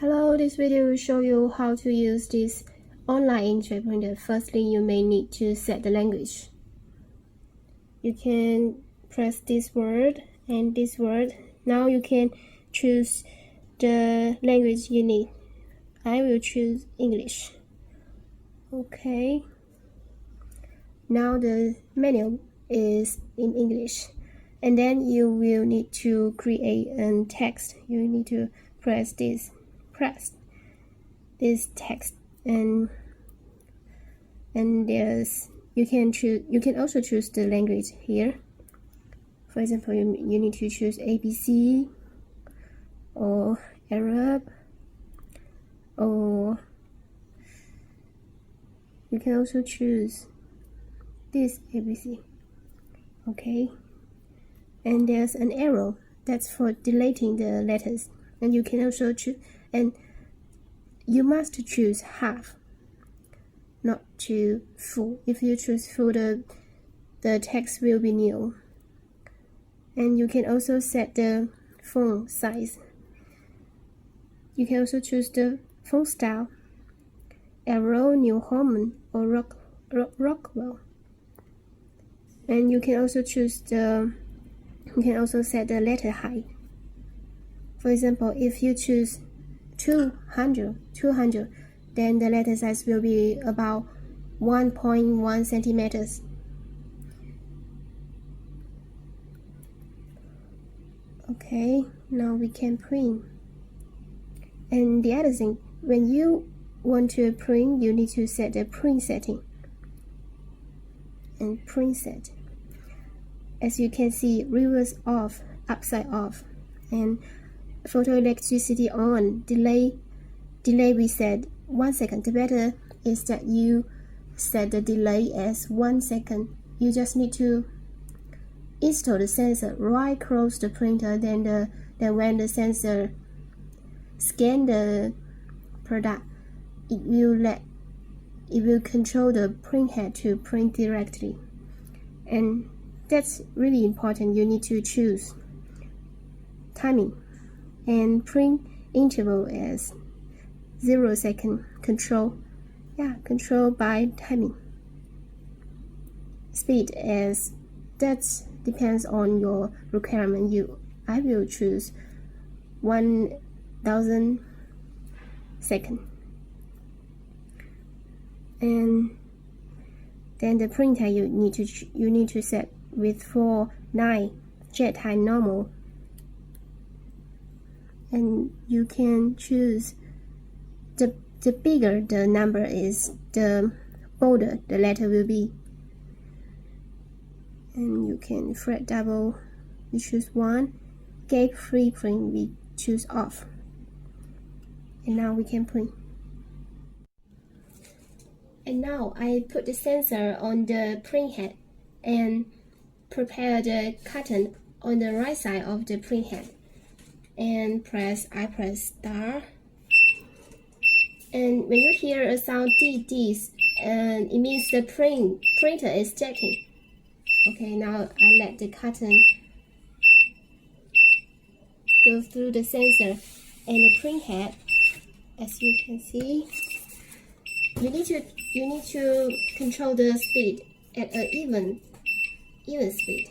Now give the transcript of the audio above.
Hello, this video will show you how to use this online inkjet printer. Firstly, you may need to set the language. You can press this word and this word. Now you can choose the language you need. I will choose English. Okay. Now the menu is in English. And then you will need to create a text. You need to press this text and there's you can also choose the language here. For example, you need to choose ABC or Arab, or you can also choose this ABC. Okay, and there's an arrow that's for deleting the letters, and you can also choose, and you must choose half, not to full. If you choose full, the text will be new. And you can also set the font size. You can also choose the font style, Arrow, New Roman, or Rockwell. And you can also choose you can also set the letter height. For example, if you choose 200, then the letter size will be about 1.1 centimeters. Okay, now we can print. And the other thing, when you want to print, you need to set the print setting and print set. As you can see, reverse off, upside off, and photoelectricity on, delay we set 1 second. The better is that you set the delay as 1 second. You just need to install the sensor right close the printer, then when the sensor scan the product, it will control the print head to print directly. And that's really important. You need to choose timing and print interval as 0 second. Control by timing. Speed as that depends on your requirement. I will choose 1000 seconds. And then the printer you need to set with 4:9 jet height normal. And you can choose the bigger the number is, the bolder the letter will be. And you can fret double, we choose 1. Gate free print, we choose off. And now we can print. And now I put the sensor on the print head and prepare the carton on the right side of the print head. And I press star. And when you hear a sound DD, it means the printer is checking. Okay, now I let the carton go through the sensor and the print head. As you can see, you need to control the speed at an even speed.